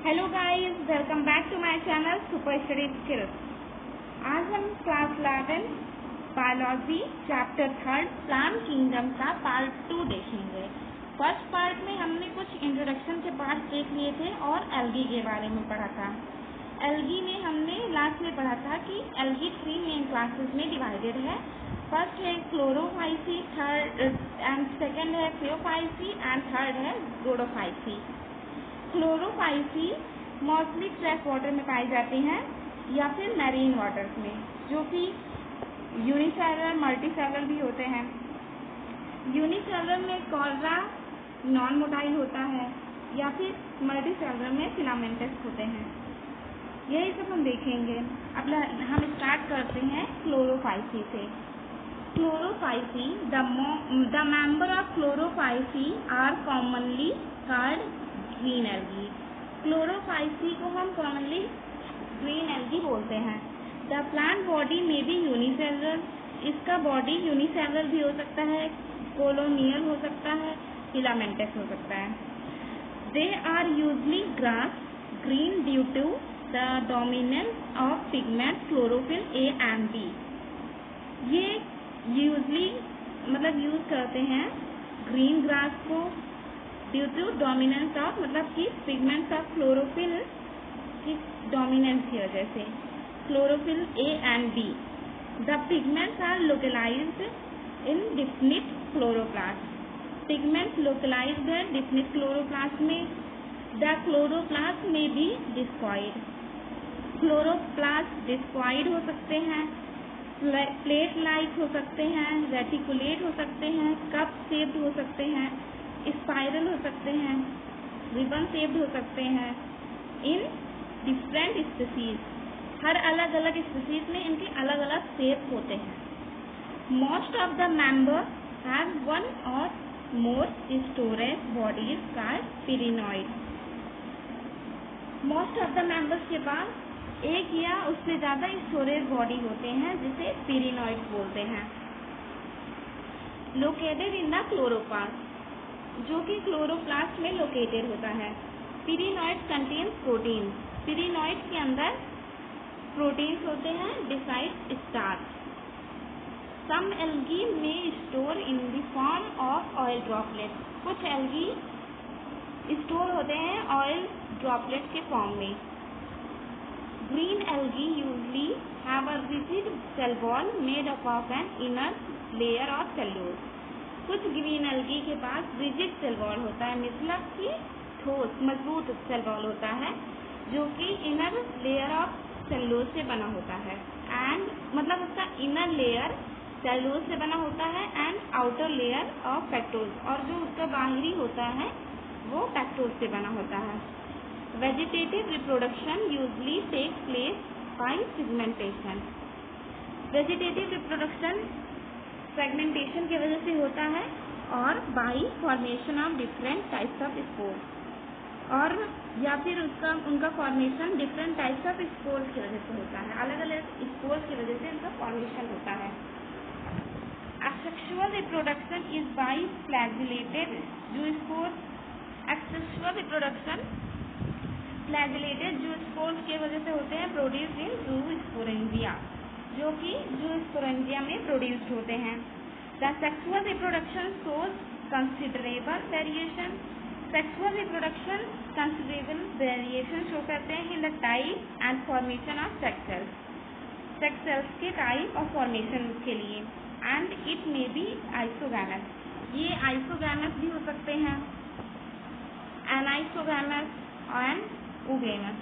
Hello guys, welcome back to my channel super study skills. आज हम class 11 biology chapter 3 plant kingdom का part 2 देखेंगे। First part में हमने कुछ इंट्रोडक्शन के पार्ट देख लिए थे और एल्गी के बारे में पढ़ा था। एल्गी में हमने लास्ट में पढ़ा था कि एल्गी 3 मेन क्लासेस में डिवाइडेड है। फर्स्ट है क्लोरोफाइसी, थर्ड एंड सेकेंड है थियोफाइसी एंड थर्ड है Rhodophyceae. Chlorophyceae mostly fresh water में पाई जाती हैं या फिर मैरीन वाटर्स में, जो कि यूनिसेलुलर मल्टीसेलुलर भी होते हैं। यूनिसेलुलर में कॉर्रा नॉन मोटाइल होता है या फिर मल्टीसेलुलर में फिलामेंटस होते हैं। यही सब हम देखेंगे। अब हम स्टार्ट करते हैं क्लोरोफाइसी से। Chlorophyceae, the member of chlorophyceae are commonly called green algae. Chlorophyceae को हम कॉमनली ग्रीन एल्गी बोलते हैं। द प्लांट बॉडी में भी यूनिसेलुलर, इसका बॉडी यूनिसेलुलर भी हो सकता है, कोलोनियल हो सकता है, फिलामेंटस हो सकता है। They are usually grass green due to the dominance of pigment chlorophyll A and B. ये यूजली यूज करते हैं ग्रीन ग्रास को ड्यू टू डोमिनेंस ऑफ कि पिगमेंट्स ऑफ क्लोरोफिल की डोमिनेंस की वजह से, chlorophyll A and B. The pigments are localized in definite chloroplast. Pigments localized है डिफिनिट क्लोरोप्लास्ट में। द क्लोरोप्लास्ट में भी डिस्कॉइड, क्लोरोप्लास्ट डिस्कॉइड हो सकते हैं, प्लेट लाइक हो सकते हैं, रेटिकुलेट हो सकते हैं, कप शेप्ड हो सकते हैं, स्पाइरल हो सकते हैं, रिबन शेप्ड हो सकते हैं। इन डिफरेंट स्पीसीज, हर अलग अलग स्पीसीज में इनके अलग अलग शेप होते हैं। Most of the member have one or more storage bodies called pyrenoid. Most of the members के पास एक या उससे ज्यादा स्टोरेज बॉडी होते हैं, जिसे पिरिनॉइड बोलते हैं। लोकेटेड इन द क्लोरोप्लास्ट, जो कि क्लोरोप्लास्ट में लोकेटेड होता है। पिरिनॉइड कंटेन्स प्रोटीन, पिरिनॉइड के अंदर प्रोटीन्स होते हैं डिसाइड स्टार्च। सम एल्गी में store in the form of oil droplet, कुछ एल्गी स्टोर होते हैं ऑयल ड्रॉपलेट के फॉर्म में। Green algae usually have a rigid cell wall made up of an inner layer of cellulose. कुछ green algae के पास rigid cell wall होता है, मतलब कि ठोस मजबूत सेल वॉल होता है, जो कि इनर लेयर ऑफ सेल्यूलोज से बना होता है। एंड उसका इनर लेयर सेल्यूलोज से बना होता है and outer layer of pectose, और जो उसका बाहरी होता है वो पेक्टोज से बना होता है। Vegetative reproduction usually take place by segmentation. Vegetative reproduction segmentation की वजह से होता है और by formation of different types of spore, और या फिर उनका formation different types of spores की वजह से होता है। अलग अलग स्पोर्स की वजह से इनका फॉर्मेशन होता है। Asexual reproduction is by flagellated zoospores. Asexual reproduction flagellated zoospores की वजह से होते हैं, प्रोड्यूस्ड इन जूस्पोरेंजिया, जो कि जूस्पोरेंजिया में प्रोड्यूस्ड होते हैं। The sexual reproduction shows considerable variation. Sexual reproduction considerable variation show करते हैं in the type and formation of sex cells, sex cells के टाइप और फॉर्मेशन के लिए। And it may be isogamous, ये आइसोगैमस भी हो सकते हैं, एनाइसोगैमस एंड उगेमस।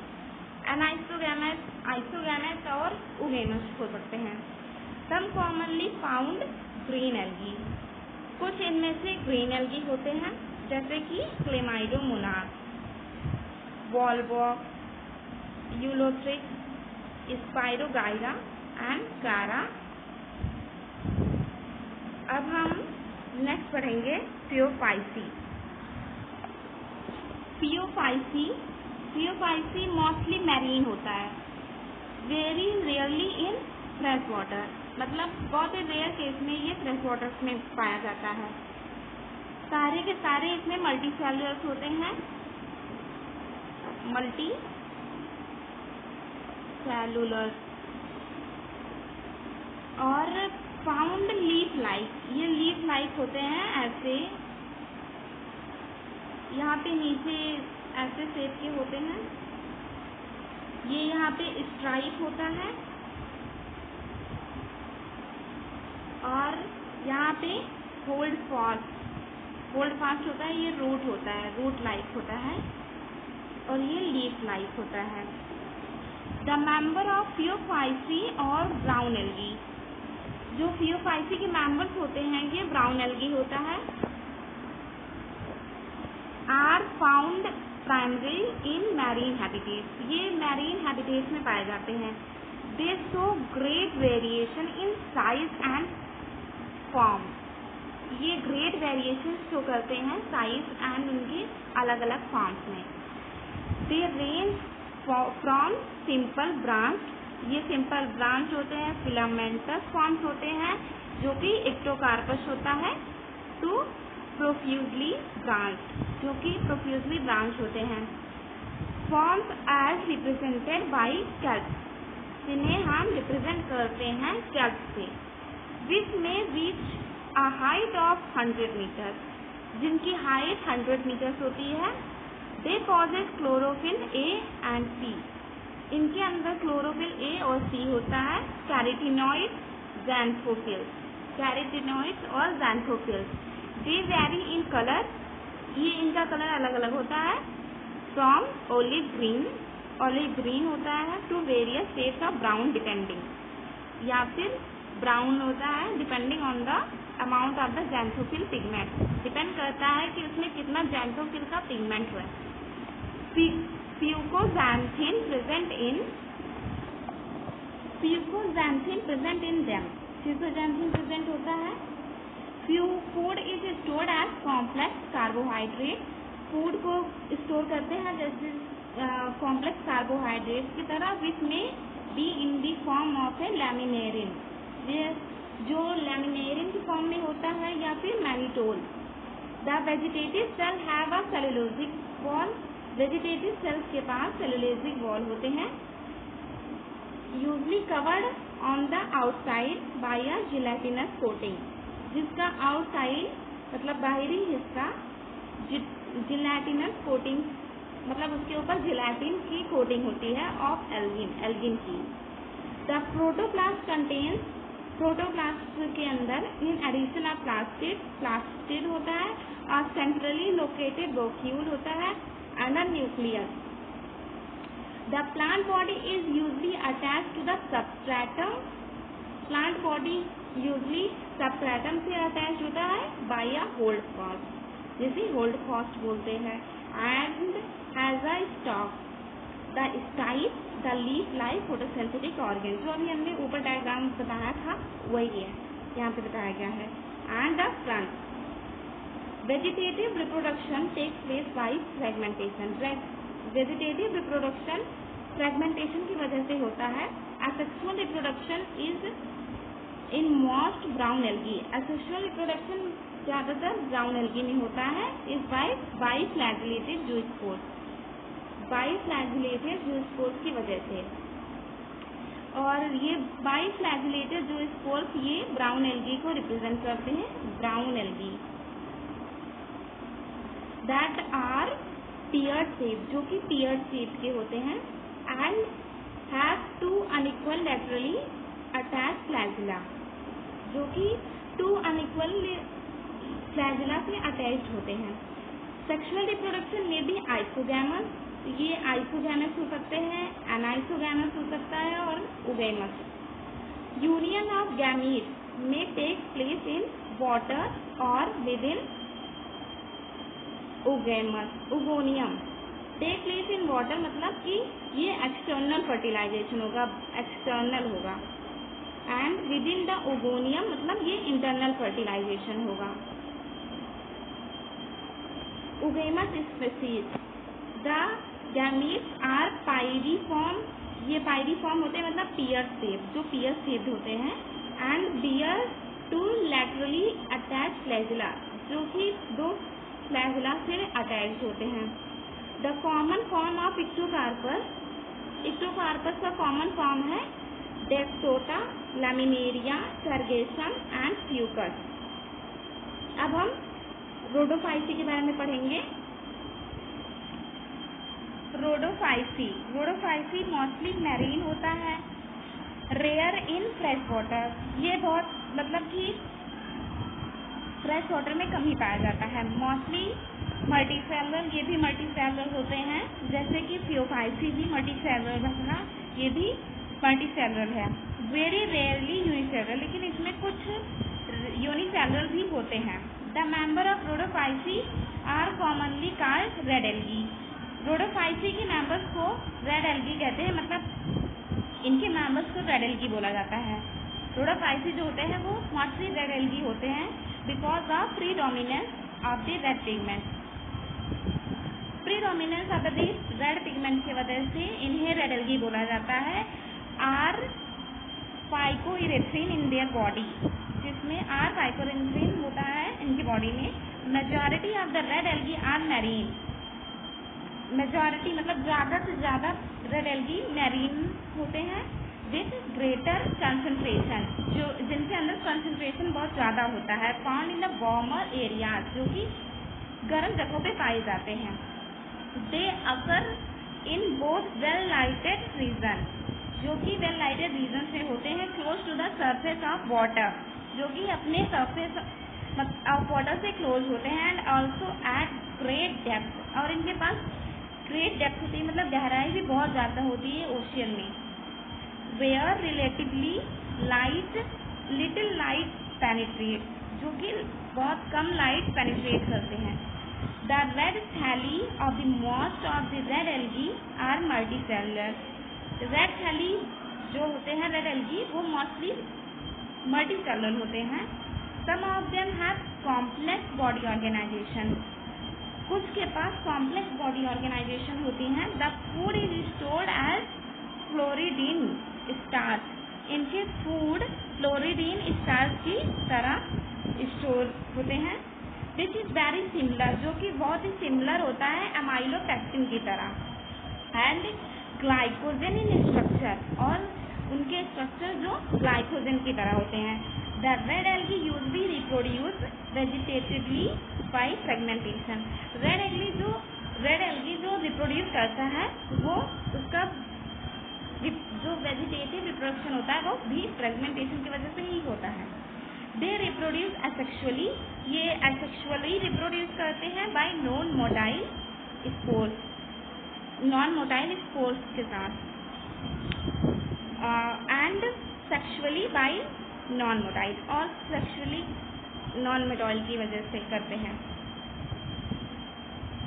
एनाइसोगैमस, आइसोगैमस और उगेमस हो सकते हैं। सम कॉमनली फाउंड ग्रीन एल्गी, कुछ इनमें से ग्रीन एल्गी होते हैं, जैसे कि क्लेमाइडोमोनास, वॉलबॉक, यूलोथ्रिक्स, स्पाइरोगाइरा एंड कारा। अब हम नेक्स्ट पढ़ेंगे थियोफाइसी। थियोफाइसी मोस्टली मैरीन होता है, very rarely in fresh water, बहुत ही रेयर केस में ये फ्रेश वाटर्स में पाया जाता है। सारे के सारे इसमें मल्टीसेलुलर्स होते हैं, मल्टी सेलुलर और फाउंड लीफ लाइक, ये लीफ लाइक होते हैं ऐसे, यहाँ पे नीचे ऐसे शेप के होते हैं, ये यहाँ पे स्ट्राइप होता है और यहाँ पे होल्ड फास्ट होता है, ये रूट होता है, रूट लाइक होता है और ये लीफ लाइक होता है। द मेंबर ऑफ फियोफाइसी और ब्राउन एल्गी, जो फियोफाइसी के मेंबर्स होते हैं ये ब्राउन एल्गी होता है। Are found primary in marine habitats, ये मैरीन हैबिटेट्स में पाए जाते हैं। They show great variation in size and form, ये ग्रेट वेरिएशन शो करते हैं साइज एंड उनके अलग अलग फॉर्म्स में। They range from simple branch, ये सिंपल ब्रांच होते हैं, फिलामेंटस फॉर्म्स होते हैं जो कि एक्टोकार्पस होता है, टू प्रोफ्यूजली ब्रांच, जो कि प्रोफ्यूजली ब्रांच होते हैं। Forms as represented by kelp, जिन्हें हम रिप्रेजेंट करते हैं कैल्प से। Which may reach a height of 100 metre, जिनकी हाइट 100 मीटर्स होती है। They possess chlorophyll A and C, इनके अंदर क्लोरोफिल ए और सी होता है। कैरोटीनॉइड ज़ैंथोफिल्स, कैरोटीनॉइड्स और ज़ैंथोफिल्स। दे वेरी इन कलर, ये इनका कलर अलग अलग होता है। फ्रॉम ऑलिव ग्रीन होता है to various shades of brown depending, या फिर ब्राउन होता है depending on the amount of the xanthophyll pigment, depend करता है कि उसमें कितना ज़ैंथोफिल का पिगमेंट है। Fucoxanthin present in them, fucoxanthin present होता है। Food is stored as complex carbohydrate, food को स्टोर करते हैं जैसे कॉम्प्लेक्स कार्बोहाइड्रेट की तरह, which may be in the form of a laminarin, ये जो लैमिनेरिन की फॉर्म में होता है, या फिर mannitol. The vegetative cell have a cellulosic wall, vegetative cells के पास सेलुलोजिक वॉल होते हैं। Usually covered on the outside by a gelatinous coating, जिसका आउटसाइड मतलब बाहरी हिस्सा जिलेटिनस कोटिंग, मतलब उसके ऊपर जिलेटिन की कोटिंग होती है ऑफ एल्गिन की। द प्रोटोप्लास्ट कंटेन्स, प्रोटोप्लास्ट के अंदर इन एडिशन ऑफ प्लास्टिड होता है और सेंट्रली लोकेटेड वैक्यूल होता है and a nucleus. The plant body is usually attached to the substratum, plant body usually substratum से अटैच होता है बाय अ होल्ड फास्ट, जिसे होल्ड फास्ट बोलते हैं। And has a stalk, the stipe the leaf like photosynthetic organ, जो अभी हमने ऊपर डायग्राम बताया था वही है, यहाँ पे बताया गया है। And the front, vegetative reproduction takes place by fragmentation, vegetative reproduction fragmentation की वजह से होता है। Asexual reproduction is in most brown algae, asexual reproduction ज़्यादातर ब्राउन एल्गी में होता है। Is bi flagellated zoospores, bi flagellated zoospores की वजह से। और ये बाई फ्लैगेलेटेड जूस्पोर्स ये ब्राउन एल्गी को रिप्रेजेंट करते हैं, brown algae that are teared shape, जो कि टीयर्ड शेप के होते हैं। And have two unequal laterally attach flagella, जो कि टू अनइक्वल फ्लैजिला से अटैच्ड होते हैं। सेक्सुअल रिप्रोडक्शन में भी आइसोगैमस, ये आइसोगैमस हो सकते हैं, एनाइसोगैमस हो सकता है और उगैमस। यूनियन ऑफ गैमीट में टेक प्लेस इन वाटर और within oogonium. Take place in water मतलब कि ये एक्सटर्नल फर्टिलाइजेशन होगा, एक्सटर्नल होगा। And within the oogonium मतलब ये इंटरनल फर्टिलाइजेशन होगा। Oogamous species, the gametes are pyriform, ये पायरिफॉर्म होते हैं मतलब पियर शेप, जो पियर शेप्ड होते हैं। And bear two laterally attach flagella, जो कि दो फ्लैजिला से अटैच होते हैं। The common form of Ectocarpus, Ectocarpus का कॉमन फॉर्म है Dictyota, Laminaria, Sargassum and Fucus. अब हम रोडोफाइसी के बारे में पढ़ेंगे। रोडोफाइसी मोस्टली मैरीन होता है, रेयर इन फ्रेश वाटर। ये बहुत मतलब कि फ्रेश वाटर में कम ही पाया जाता है। मोस्टली मल्टीसेलुलर, ये भी मल्टीसेलुलर होते हैं, जैसे कि फियोफाइसी भी मल्टीसेलुलर था, ये भी मल्टीसेलुलर है। वेरी रेयरली यूनिसेलुलर, लेकिन इसमें कुछ यूनिसेलुलर भी होते हैं। The member of Rhodophyceae are commonly called red algae. Rhodophyceae के मेंबर्स को रेड एल्गी कहते हैं, मतलब इनके मेंबर्स को रेड एल्गी बोला जाता है। रोडोफाइसी जो होते हैं वो मोस्टली रेड एल्गी होते हैं because of predominance of the red pigment. Predominance of the red pigment की वजह से इन्हें रेड एल्गी बोला जाता है। R phycoerythrin in their body, जिसमें आर फाइकोइरेथ्रिन होता है इनकी बॉडी में। Majority of the red algae are marine, majority मतलब ज़्यादा से ज़्यादा रेड एल्गी मैरीन होते हैं विथ ग्रेटर कंसंट्रेशन, जो जिनके अंदर कंसंट्रेशन बहुत ज़्यादा होता है। Found in the warmer areas, जो कि गर्म जगहों पे पाए जाते हैं। They occur in both well lighted region, जो कि वेल लाइटेड रीजन से होते हैं, close to the surface of water, जो कि अपने सरफेस ऑफ वाटर से क्लोज होते हैं। And also at great depth, और इनके पास ग्रेट डेप्थ होती है, मतलब गहराई भी बहुत ज़्यादा होती है ओशियन में। Where relatively light, little light penetrate, जो कि बहुत कम लाइट पेनिट्रेट करते हैं। The red thalli of the most of the red algae are multicellular. Red thalli जो होते हैं रेड एल्गी वो मोस्टली मल्टीसेलुलर होते हैं। Some of them have complex body organization, कुछ के पास कॉम्प्लेक्स बॉडी ऑर्गेनाइजेशन होती हैं। The food is stored as floridean starch, इनके फूड फ्लोरिडीन स्टार्च की तरह स्टोर होते हैं। विच इज वेरी सिमिलर, जो कि बहुत ही सिमिलर होता है अमाइलोपेक्टिन की तरह। एंड ग्लाइकोजन इन स्ट्रक्चर, और उनके स्ट्रक्चर जो ग्लाइकोजन की तरह होते हैं। The red algae usually reproduce vegetatively by fragmentation. Red algae जो रिप्रोड्यूस करता है वो उसका जो वेजिटेटिव रिप्रोडक्शन होता है वो भी फ्रेगमेंटेशन की वजह से ही होता है। दे रिप्रोड्यूस एसेक्सुअली, ये एसेक्सुअली रिप्रोड्यूस करते हैं bye non motile spores, non motile spores के साथ, and sexually bye non motile, और सेक्सुअली नॉन मोटाइल की वजह से करते हैं।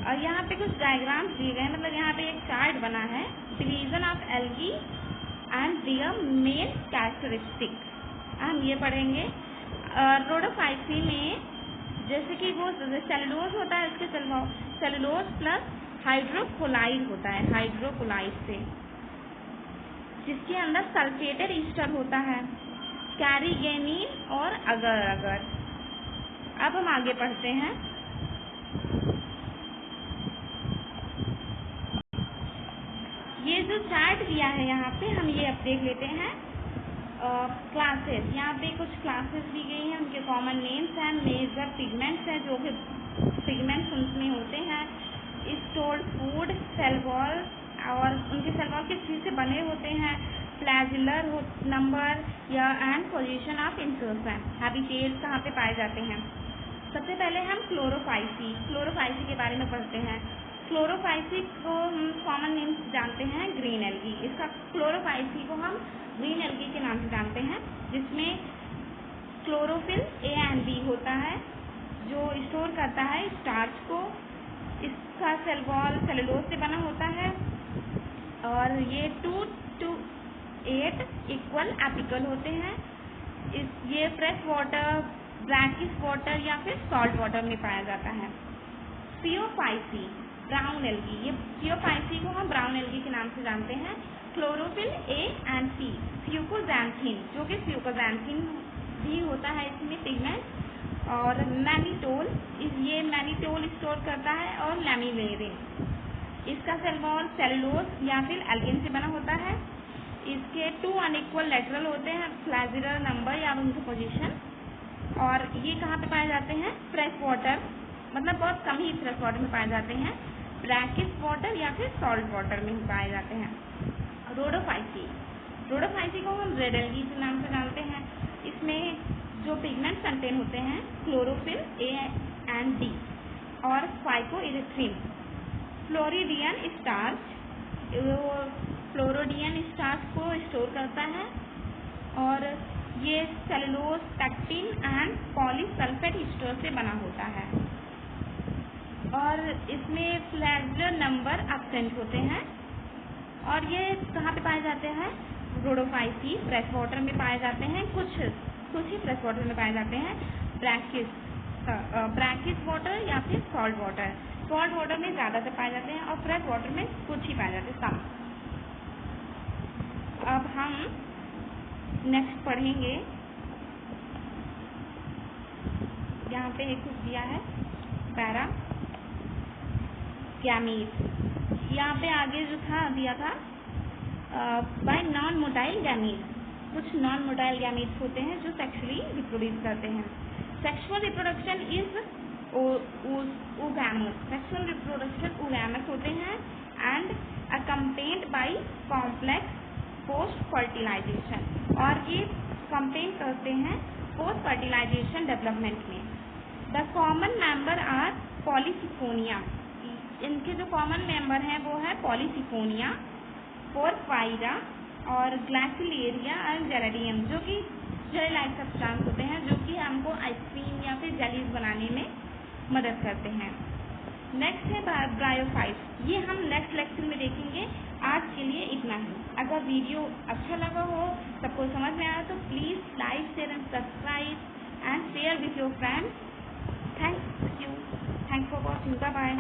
और यहाँ पे कुछ डायग्राम्स दिए गए हैं, मतलब यहाँ पे एक चार्ट बना है, division of algae and their main characteristic. हम ये पढ़ेंगे। रोडोफाइसी में जैसे कि वो सेलुलोज होता है, इसके सेलुलोज प्लस हाइड्रोकोलाइड होता है, हाइड्रोकोलाइड से, जिसके अंदर सल्फेटेड ईस्टर होता है, कैरीगेनिन और अगर अगर। अब हम आगे पढ़ते हैं। ये जो चार्ट दिया है यहाँ पे हम ये अब देख लेते हैं। क्लासेस, यहाँ पे कुछ क्लासेस दी गई हैं, उनके कॉमन नेम्स हैं, मेजर पिगमेंट्स हैं जो कि पिगमेंट्स उनमें होते हैं, स्टोर्ड फूड, सेल वॉल, और उनके सेल वॉल किस चीज़ से बने होते हैं, फ्लैजिलर नंबर या and position of insertion, habitat कहाँ पे पाए जाते हैं। सबसे पहले हम क्लोरोफाइसी के बारे में पढ़ते हैं। क्लोरोफाइसी को हम कॉमन नेम जानते हैं ग्रीन एल्गी, इसका क्लोरोफाइसी को हम ग्रीन एल्गी के नाम से जानते हैं, जिसमें क्लोरोफिल ए एंड बी होता है जो स्टोर करता है स्टार्च को। इसका सेल वॉल सेलुलोज से बना होता है, और ये 2 to 8 इक्वल एपिकल होते हैं। ये फ्रेश वाटर, ब्रैकिश वाटर या फिर सॉल्ट वाटर में पाया जाता है। फियोफाइसी ब्राउन एल्गी, ये फियोफाइसी को हम ब्राउन एल्गी के नाम से जानते हैं। क्लोरोफिल ए एंड सी, फ्यूकोजैंथिन, जो कि फ्यूकोजैंथिन भी होता है इसमें पिगमेंट, और मैनिटोल, ये मैनिटोल स्टोर करता है, और लैमिनेरिन। इसका सेल वॉल सेलुलोज या फिर एल्गिन से बना होता है। इसके 2 अनइक्वल लेटरल होते हैं, फ्लैजिलर नंबर या उनकी पोजीशन। और ये कहाँ पे पाए जाते हैं? फ्रेश वाटर, मतलब बहुत कम ही फ्रेश वाटर में पाए जाते हैं, ब्रैकिश वाटर या फिर सॉल्ट वाटर में ही पाए जाते हैं। रोडोफाइसी, रोडोफाइसी को हम रेड एल्गी के नाम से जानते हैं। इसमें जो पिगमेंट कंटेन होते हैं क्लोरोफिल ए एंड डी और फाइकोइरिथ्रिन। फ्लोरिडियन स्टार्च, फ्लोरोडियन स्टार्च को स्टोर करता है और ये cellulose, pectin and polysulphate store से बना होता है। और इसमें फ्लैजिलर नंबर एब्सेंट होते हैं। और ये कहाँ पे पाए जाते हैं? रोडोफाइसी फ्रेश वाटर में पाए जाते हैं, कुछ ही फ्रेश वाटर में पाए जाते हैं, ब्रैकिश वाटर या फिर सॉल्ट वाटर। सॉल्ट वाटर में ज़्यादा से पाए जाते हैं और फ्रेश वाटर में कुछ ही पाए जाते हैं, कम। अब हम नेक्स्ट पढ़ेंगे, यहाँ पे एक कुछ दिया है पैरा गैमीट। यहाँ पे आगे जो था दिया था बाय नॉन मोटाइल गैमीट। कुछ नॉन मोटाइल गैमीट्स होते हैं जो सेक्सुअली रिप्रोड्यूस करते हैं। Sexual reproduction is oogamous, sexual reproduction oogamous होते हैं and accompanied by complex post fertilization. और ये कंपेन करते हैं पोस्ट फर्टिलाइजेशन डेवलपमेंट में। The common member are Polysiphonia, इनके जो कॉमन मेंबर हैं वो है पॉलीसिफोनिया, पोरफाइरा और ग्लाइसिलेरिया एंड जेरेडियम, जो कि जेली लाइक सब्सटेंस होते हैं जो कि हमको आइसक्रीम या फिर जेलीज बनाने में मदद करते हैं। नेक्स्ट है ब्रायोफाइट, ये हम नेक्स्ट लेक्चर में देखेंगे। आज के लिए इतना ही। अगर वीडियो अच्छा लगा हो, सबको समझ में आया, तो please like, share and subscribe and share with your friends. Thank you, thanks for watching, bye bye.